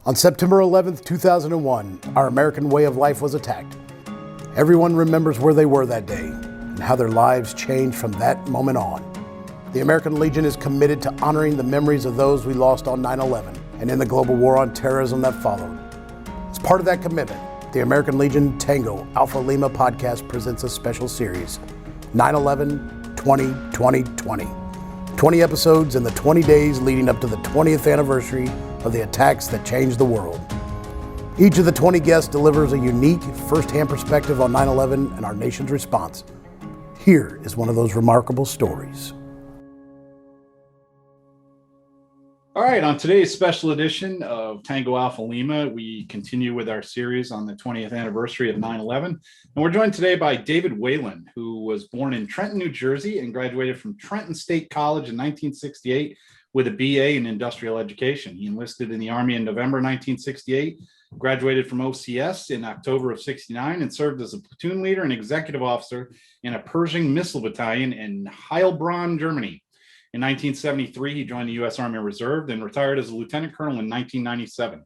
On September 11th, 2001, our American way of life was attacked. Everyone remembers where they were that day and how their lives changed from that moment on. The American Legion is committed to honoring the memories of those we lost on 9/11 and in the global war on terrorism that followed. As part of that commitment, the American Legion Tango Alpha Lima podcast presents a special series, 9/11-20-20-20. 20 episodes in the 20 days leading up to the 20th anniversary of the attacks that changed the world. Each of the 20 guests delivers a unique, first-hand perspective on 9/11 and our nation's response. Here is one of those remarkable stories. All right, on today's special edition of Tango Alpha Lima, we continue with our series on the 20th anniversary of 9/11. And we're joined today by David Whelan, who was born in Trenton, New Jersey, and graduated from Trenton State College in 1968 with a BA in industrial education. He enlisted in the Army in November 1968, graduated from OCS in October of 69, and served as a platoon leader and executive officer in a Pershing missile battalion in Heilbronn, Germany. In 1973, he joined the U.S. Army Reserve and retired as a lieutenant colonel in 1997.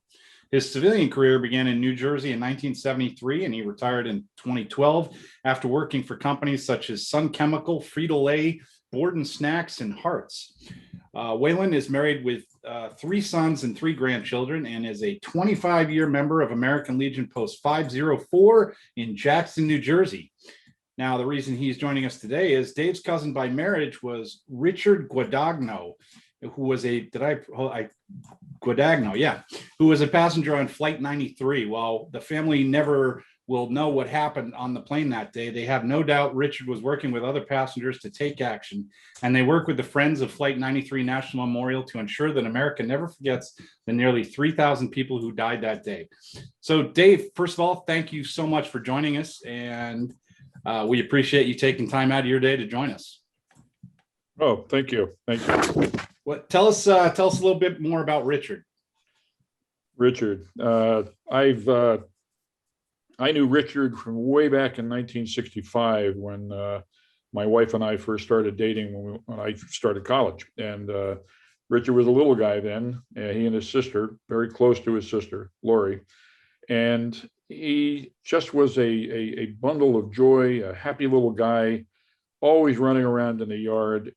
His civilian career began in New Jersey in 1973, and he retired in 2012 after working for companies such as Sun Chemical, Frito-Lay, Borden Snacks, and Hearts. Whelan is married with 3 sons and 3 grandchildren and is a 25-year member of American Legion Post 504 in Jackson, New Jersey. Now, the reason he's joining us today is Dave's cousin by marriage was Richard Guadagno, who was a, who was a passenger on Flight 93. While the family never will know what happened on the plane that day, they have no doubt Richard was working with other passengers to take action, and they work with the Friends of Flight 93 National Memorial to ensure that America never forgets the nearly 3,000 people who died that day. So, Dave, first of all, thank you so much for joining us, and we appreciate you taking time out of your day to join us. Oh, thank you. Thank you. Tell us a little bit more about Richard. Richard, I knew Richard from way back in 1965 when my wife and I first started dating when I started college. And Richard was a little guy then. He and his sister, very close to his sister, Lori. And he just was a bundle of joy, a happy little guy, always running around in the yard,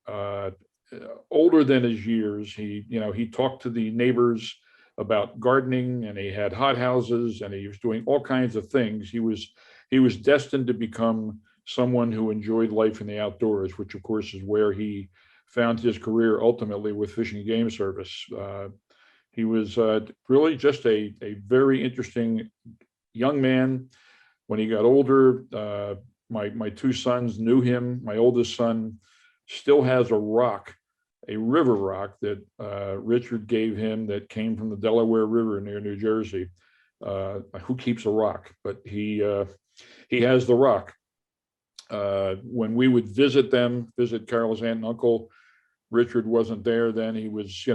older than his years. He talked to the neighbors about gardening, and he had hothouses, and he was doing all kinds of things. He was destined to become someone who enjoyed life in the outdoors, which of course is where he found his career ultimately with Fish and Game Service. He was really just a very interesting young man. When he got older, my 2 sons knew him. My oldest son still has a river rock that Richard gave him that came from the Delaware River near New Jersey. Who keeps a rock? But he has the rock. When we would visit Carol's aunt and uncle, Richard wasn't there then. He was,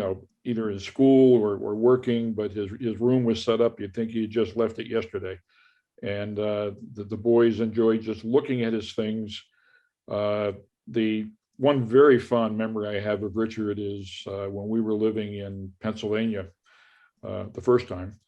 either in school or working, but his room was set up. You'd think he had just left it yesterday. And the boys enjoyed just looking at his things. The one very fond memory I have of Richard is when we were living in Pennsylvania the first time.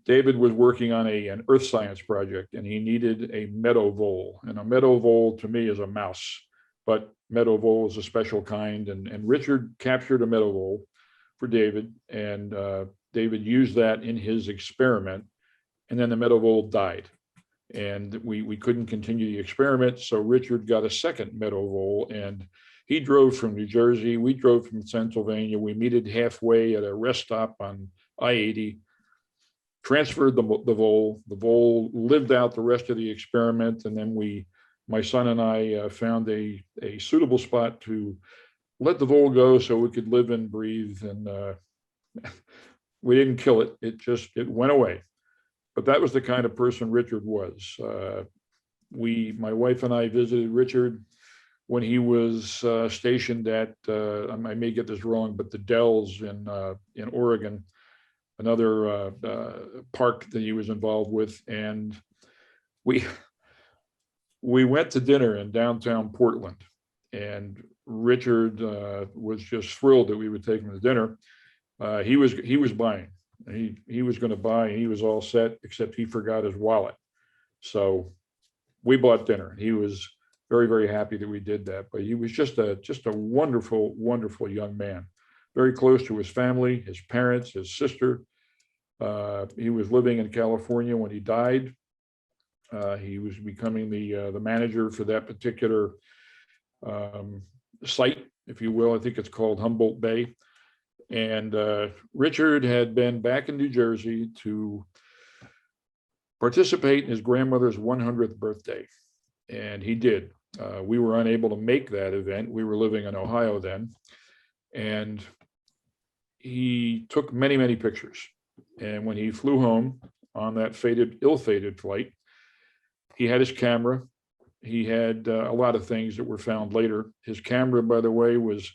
David was working on an earth science project, and he needed a meadow vole. And a meadow vole to me is a mouse, but meadow vole is a special kind. And Richard captured a meadow vole for David, and David used that in his experiment, and then the meadow vole died. And we couldn't continue the experiment, so Richard got a second meadow vole, and he drove from New Jersey. We drove from Pennsylvania. We meted halfway at a rest stop on I-80, transferred the vole. The vole lived out the rest of the experiment, and then my son and I found a suitable spot to let the vole go so we could live and breathe. And we didn't kill it. It went away. But that was the kind of person Richard was. My wife and I visited Richard when he was stationed at, I may get this wrong, but the Dells in Oregon, another park that he was involved with. And we went to dinner in downtown Portland, and Richard was just thrilled that we would take him to dinner. He was buying. He was going to buy. He was all set, except he forgot his wallet. So we bought dinner. He was very, very happy that we did that. But he was just a wonderful, wonderful young man, very close to his family, his parents, his sister. He was living in California when he died. He was becoming the manager for that particular site, if you will. I think it's called Humboldt Bay. And Richard had been back in New Jersey to participate in his grandmother's 100th birthday. And he did. We were unable to make that event. We were living in Ohio then. And he took many, many pictures. And when he flew home on that ill-fated flight, he had his camera. He had a lot of things that were found later. His camera, by the way, was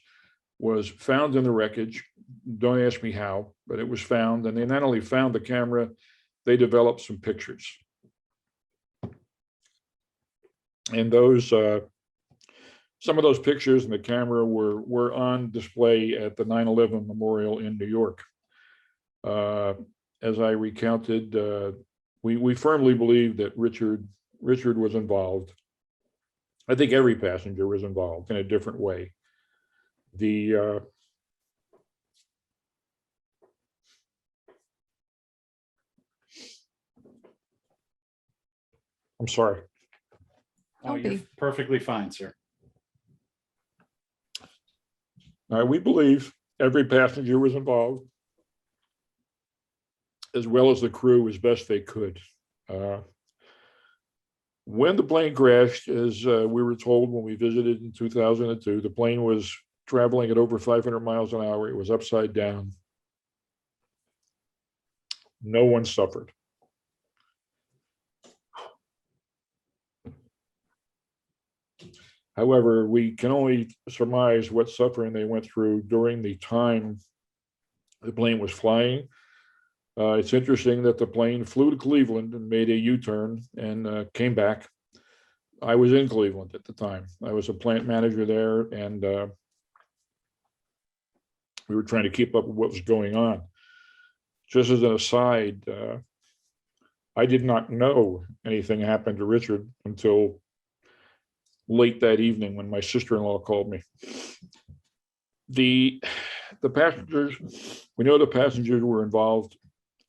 found in the wreckage. Don't ask me how, but it was found. And they not only found the camera, they developed some pictures. And those, some of those pictures in the camera were on display at the 9/11 Memorial in New York. As I recounted, we firmly believe that Richard was involved. I think every passenger was involved in a different way. I'm sorry. Oh, you're perfectly fine, sir. We believe every passenger was involved, as well as the crew as best they could. When the plane crashed, as we were told when we visited in 2002, the plane was traveling at over 500 miles an hour. It was upside down. No one suffered. However, we can only surmise what suffering they went through during the time the plane was flying. It's interesting that the plane flew to Cleveland and made a U-turn and came back. I was in Cleveland at the time. I was a plant manager there, and we were trying to keep up with what was going on. Just as an aside, I did not know anything happened to Richard until late that evening when my sister-in-law called me. The passengers, we know the passengers were involved.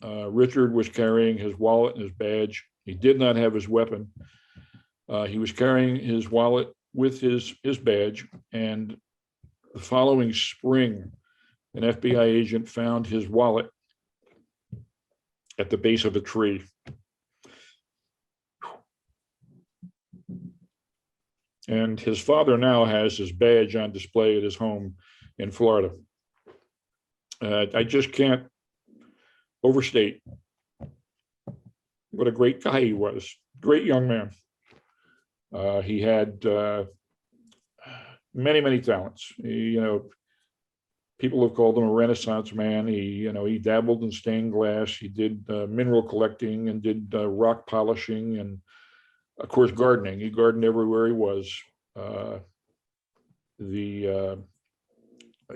Richard was carrying his wallet and his badge. He did not have his weapon. He was carrying his wallet with his badge, and the following spring, an FBI agent found his wallet at the base of a tree. And his father now has his badge on display at his home in Florida. I just can't overstate what a great guy he was. Great young man. He had many, many talents. People have called him a Renaissance man. He dabbled in stained glass. He did mineral collecting and did rock polishing and, of course, gardening. He gardened everywhere he was. He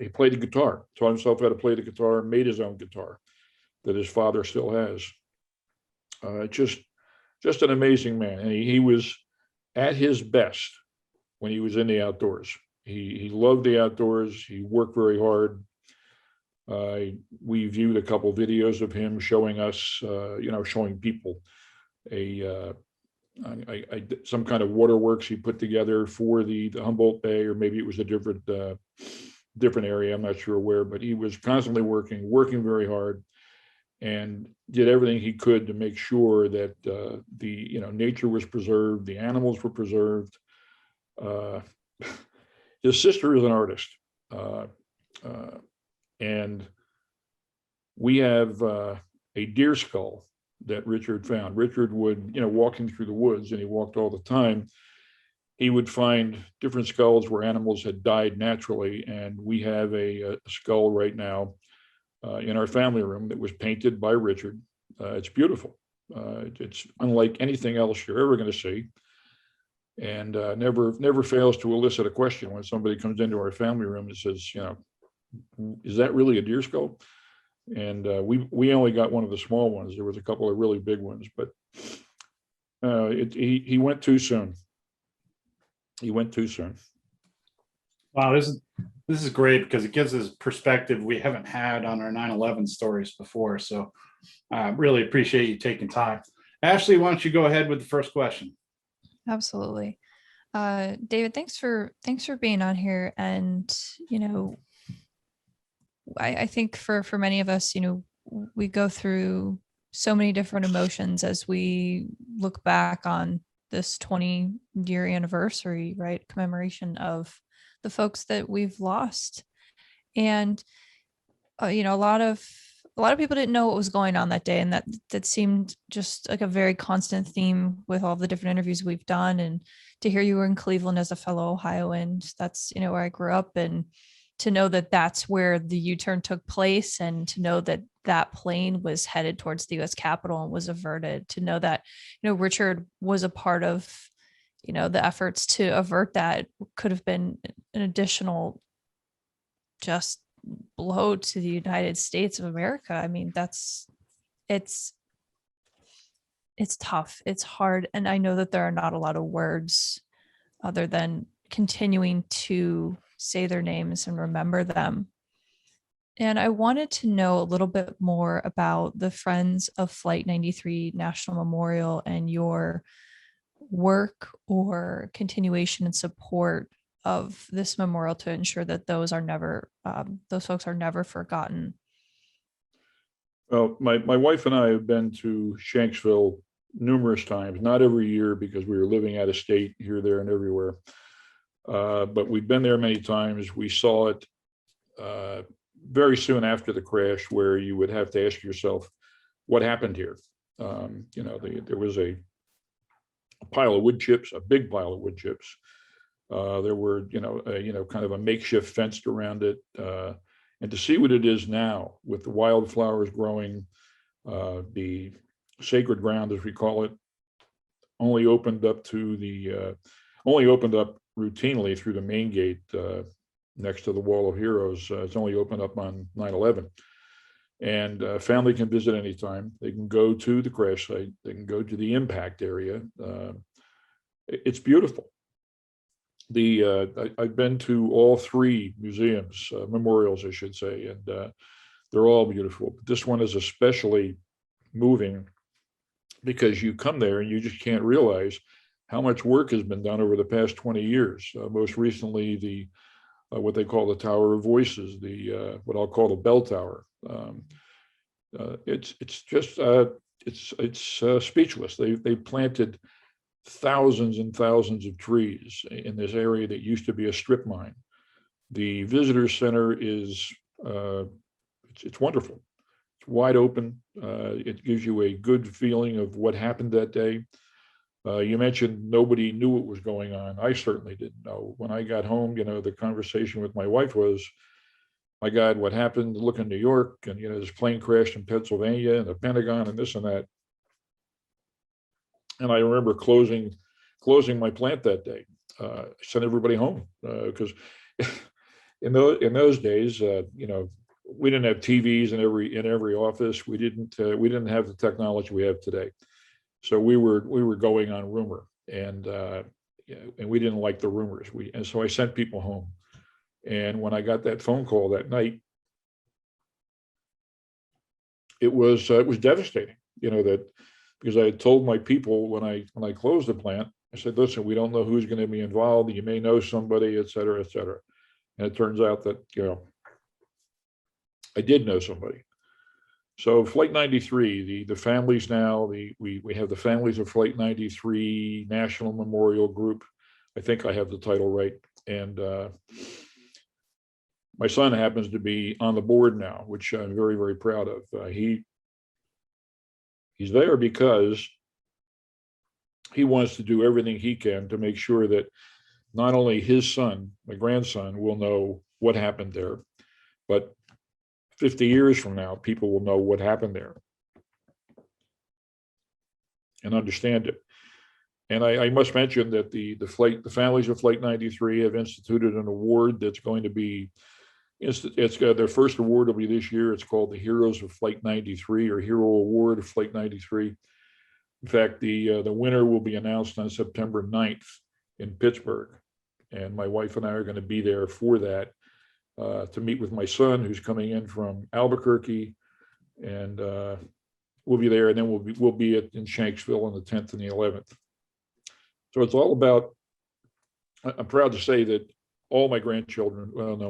played the guitar, taught himself how to play the guitar, made his own guitar that his father still has. Just an amazing man. And he was at his best when he was in the outdoors. He loved the outdoors. He worked very hard. We viewed a couple of videos of him showing us, showing people some kind of waterworks he put together for the Humboldt Bay, or maybe it was a different area. I'm not sure where, but he was constantly working very hard, and did everything he could to make sure that nature was preserved, the animals were preserved. His sister is an artist, and we have a deer skull that Richard found. Richard would, walking through the woods, and he walked all the time, he would find different skulls where animals had died naturally. And we have a skull right now in our family room that was painted by Richard. It's beautiful. It's unlike anything else you're ever going to see. And never fails to elicit a question when somebody comes into our family room and says, is that really a deer skull? And we only got one of the small ones. There was a couple of really big ones, but he went too soon. He went too soon. Wow, this is great because it gives us perspective we haven't had on our 9/11 stories before. So really appreciate you taking time. Ashley, why don't you go ahead with the first question? Absolutely. David, thanks for being on here. And, I think for many of us, we go through so many different emotions as we look back on this 20-year anniversary, right? Commemoration of the folks that we've lost. And, a lot of people didn't know what was going on that day. And that seemed just like a very constant theme with all the different interviews we've done. And to hear you were in Cleveland as a fellow Ohioan, that's, where I grew up, and to know that that's where the U-turn took place, and to know that that plane was headed towards the U.S. Capitol and was averted, to know that, Richard was a part of, the efforts to avert that, could have been an additional just blow to the United States of America. I mean, it's tough. It's hard. And I know that there are not a lot of words other than continuing to say their names and remember them. And I wanted to know a little bit more about the Friends of Flight 93 National Memorial and your work or continuation and support of this memorial to ensure that those folks are never forgotten. Well, my wife and I have been to Shanksville numerous times, not every year because we were living out of state here, there, and everywhere. But we've been there many times. We saw it very soon after the crash, where you would have to ask yourself, what happened here? There was a pile of wood chips, a big pile of wood chips. There were, kind of a makeshift fence around it. And to see what it is now with the wildflowers growing, the sacred ground, as we call it, only opened up routinely through the main gate next to the Wall of Heroes. It's only opened up on 9/11. And family can visit anytime. They can go to the crash site. They can go to the impact area. It's beautiful. I've been to all three museums, memorials, I should say, and they're all beautiful. But this one is especially moving because you come there and you just can't realize how much work has been done over the past 20 years. Most recently, what they call the Tower of Voices, what I'll call the bell tower. It's speechless. They planted thousands and thousands of trees in this area that used to be a strip mine. The visitor center is it's wonderful. It's wide open. It gives you a good feeling of what happened that day. You mentioned nobody knew what was going on. I certainly didn't know. When I got home, the conversation with my wife was, my God, what happened? Look in New York, and this plane crashed in Pennsylvania, and the Pentagon, and this and that. And I remember closing my plant that day. Sent everybody home because in those days, we didn't have TVs in every office. We didn't have the technology we have today. So we were going on rumor, and we didn't like the rumors. And so I sent people home. And when I got that phone call that night, it was devastating. That because I had told my people when I closed the plant, I said, listen, we don't know who's going to be involved. You may know somebody, et cetera, et cetera. And it turns out that I did know somebody. So Flight 93, the families now, we have the Families of Flight 93 National Memorial Group. I think I have the title right. And my son happens to be on the board now, which I'm very, very proud of. He's there because he wants to do everything he can to make sure that not only his son, my grandson, will know what happened there, but 50 years from now, people will know what happened there and understand it. And I must mention that the Families of Flight 93 have instituted an award that's going to be It's their first award will be this year. It's called the Heroes of Flight 93 or Hero Award of Flight 93. In fact, the winner will be announced on September 9th in Pittsburgh. And my wife and I are going to be there for that to meet with my son, who's coming in from Albuquerque. And we'll be there, and then we'll be in Shanksville on the 10th and the 11th. So it's all about, I'm proud to say that all my grandchildren, well, no,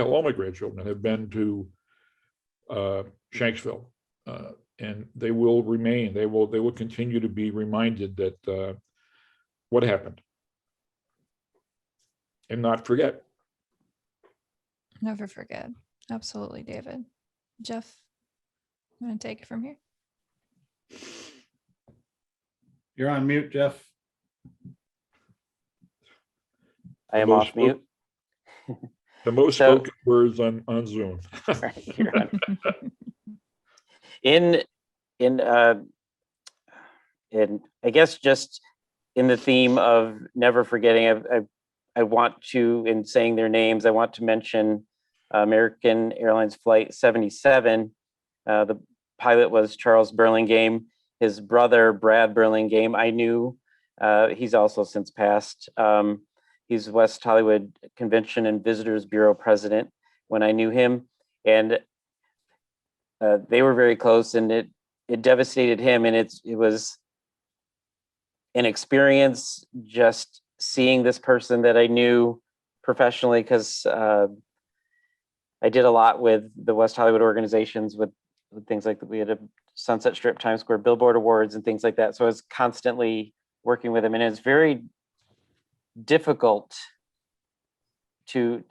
all my grandchildren have been to Shanksville, and they will remain. They will continue to be reminded that what happened, and not forget. Never forget. Absolutely, David. Jeff, I'm going to take it from here. You're on mute, Jeff. I am off mute. The most spoken words on Zoom. Right, you're on. In I guess just in the theme of never forgetting, I want to, in saying their names, I want to mention American Airlines Flight 77. The pilot was Charles Burlingame. His brother, Brad Burlingame, I knew. He's also since passed. He's West Hollywood Convention and Visitors Bureau president when I knew him. And they were very close, and it devastated him. And it was an experience just seeing this person that I knew professionally, because I did a lot with the West Hollywood organizations with things like we had a Sunset Strip, Times Square Billboard Awards and things like that. So I was constantly working with him, and it's very difficult to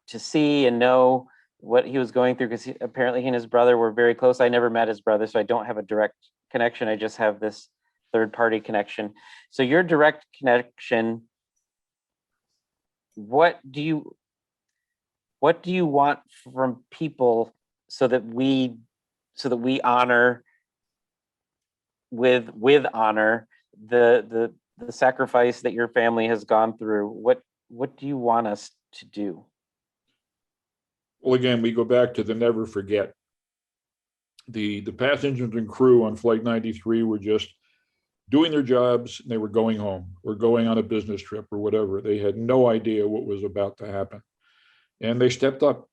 see and know what he was going through, because apparently he and his brother were very close. I never met his brother, so I don't have a direct connection. I just have this third party connection. So your direct connection, what do you want from people so that we honor with honor the sacrifice that your family has gone through? What do you want us to do? Well, again, we go back to the never forget. The passengers and crew on Flight 93 were just doing their jobs, and they were going home or going on a business trip or whatever. They had no idea what was about to happen, and they stepped up.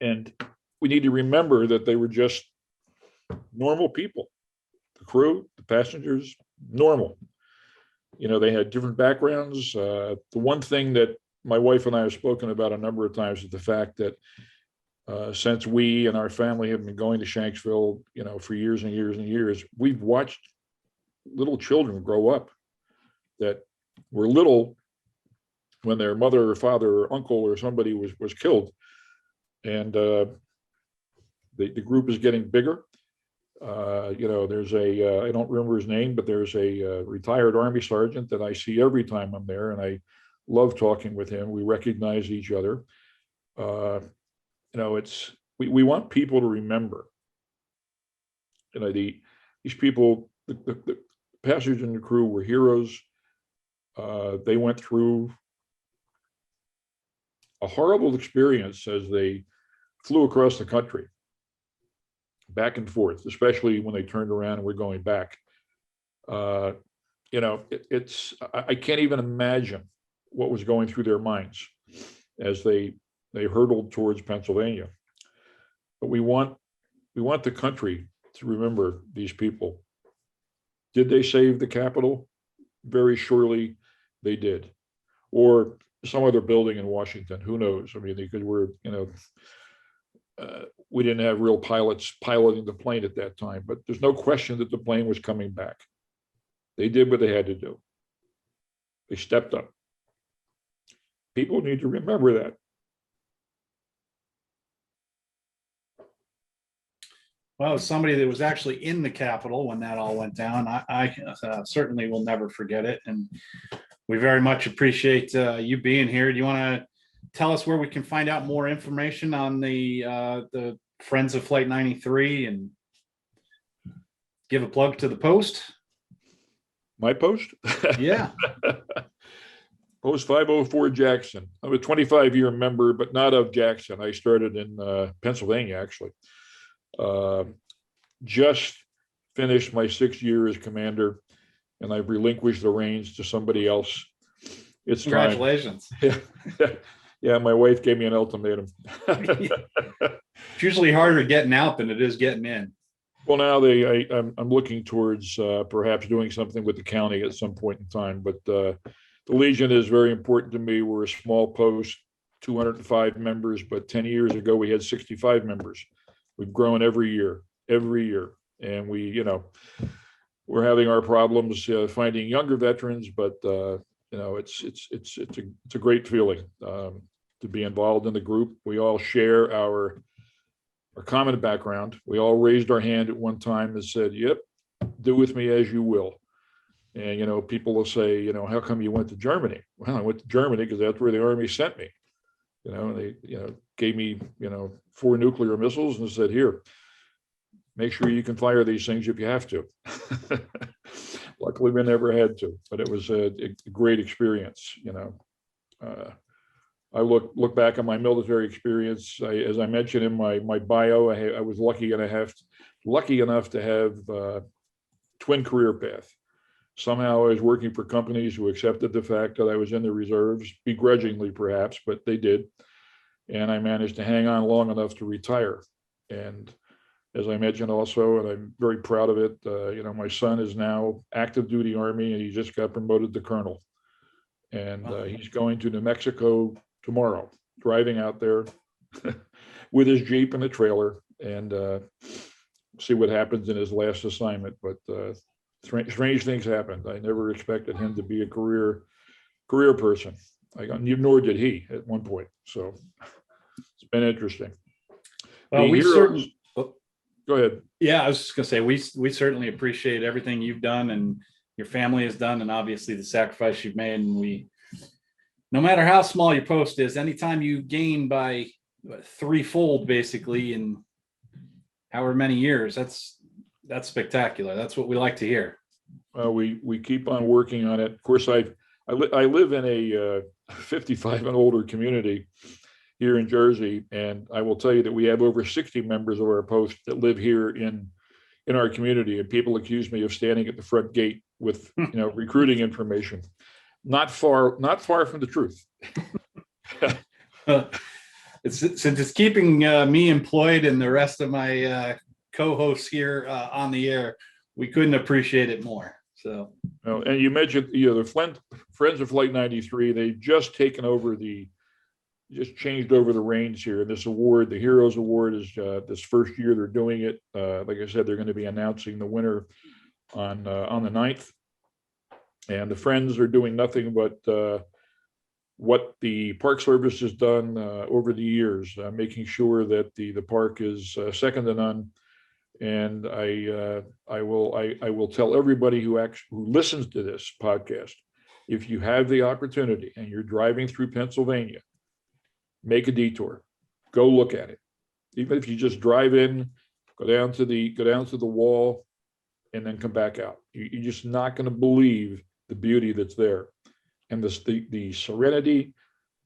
And we need to remember that they were just normal people. The crew, the passengers, normal. You know, they had different backgrounds. The one thing that my wife and I have spoken about a number of times is the fact that since we and our family have been going to Shanksville, you know, for years and years and years, we've watched little children grow up that were little when their mother or father or uncle or somebody was killed. And the group is getting bigger. You know, there's I don't remember his name, but there's a retired Army sergeant that I see every time I'm there, and I love talking with him. We recognize each other. You know, we want people to remember. You know, these people, the passengers and the crew were heroes. They went through a horrible experience as they flew across the country, back and forth, especially when they turned around and were going back. You know, I can't even imagine what was going through their minds as they hurtled towards Pennsylvania. But we want the country to remember these people. Did they save the Capitol? Very surely they did. Or some other building in Washington, who knows? I mean, because we didn't have real pilots piloting the plane at that time, but there's no question that the plane was coming back. They did what they had to do. They stepped up. People need to remember that. Well, as somebody that was actually in the Capitol when that all went down, I certainly will never forget it. And we very much appreciate you being here. Do you want to tell us where we can find out more information on the Friends of Flight 93 and give a plug to the Post? My Post? Yeah. Post 504 Jackson. I'm a 25-year member, but not of Jackson. I started in Pennsylvania, actually. Just finished my 6th year as commander, and I've relinquished the reins to somebody else. It's Congratulations. Time. Yeah, my wife gave me an ultimatum. It's usually harder getting out than it is getting in. Well, now I'm looking towards perhaps doing something with the county at some point in time, but the Legion is very important to me. We're a small post, 205 members, but 10 years ago we had 65 members. We've grown every year, and we're having our problems finding younger veterans, but it's a great feeling to be involved in the group. We all share our common background. We all raised our hand at one time and said, "Yep, do with me as you will." And people will say, "How come you went to Germany?" Well, I went to Germany because that's where the Army sent me. They gave me 4 nuclear missiles and said, "Here, make sure you can fire these things if you have to." Luckily, we never had to, but it was a great experience. I look back on my military experience. As I mentioned in my bio, I was lucky enough to have twin career path. Somehow I was working for companies who accepted the fact that I was in the reserves, begrudgingly perhaps, but they did. And I managed to hang on long enough to retire. And as I mentioned also, and I'm very proud of it, my son is now active duty Army, and he just got promoted to colonel. And he's going to New Mexico tomorrow, driving out there with his Jeep and a trailer, and see what happens in his last assignment. But strange things happened. I never expected him to be a career person. Nor did he at one point. So it's been interesting. Well, Go ahead. Yeah, I was just gonna say we certainly appreciate everything you've done and your family has done, and obviously the sacrifice you've made. And no matter how small your post is, anytime you gain by threefold basically in however many years, that's spectacular. That's what we like to hear. We keep on working on it. Of course, I live in a 55 and older community here in Jersey, and I will tell you that we have over 60 members of our post that live here in our community, and people accuse me of standing at the front gate with recruiting information. Not far from the truth. Since it's keeping me employed and the rest of my co-hosts here on the air, we couldn't appreciate it more. So, and you mentioned the Friends of Flight 93. They've just changed over the reins here. And this award, the Heroes Award, is this first year they're doing it. Like I said, they're going to be announcing the winner on the 9th. And the Friends are doing nothing but what the Park Service has done over the years, making sure that the park is second to none. And I will tell everybody who listens to this podcast, if you have the opportunity and you're driving through Pennsylvania, make a detour, go look at it. Even if you just drive in, go down to the wall, and then come back out. You're just not going to believe the beauty that's there, and the serenity,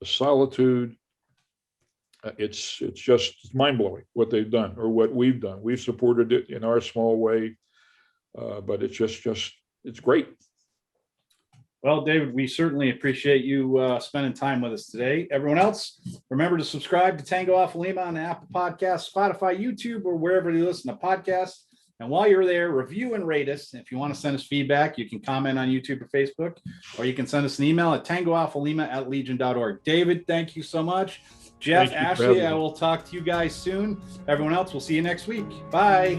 the solitude. It's mind blowing what they've done or what we've done. We've supported it in our small way, but it's great. Well, David, we certainly appreciate you spending time with us today. Everyone else, remember to subscribe to Tango Alpha Lima on Apple Podcasts, Spotify, YouTube, or wherever you listen to podcasts. And while you're there, review and rate us. If you want to send us feedback, you can comment on YouTube or Facebook, or you can send us an email at tangoalphalima@legion.org. David, thank you so much. Jeff, Ashley, I will talk to you guys soon. Everyone else, we'll see you next week. Bye.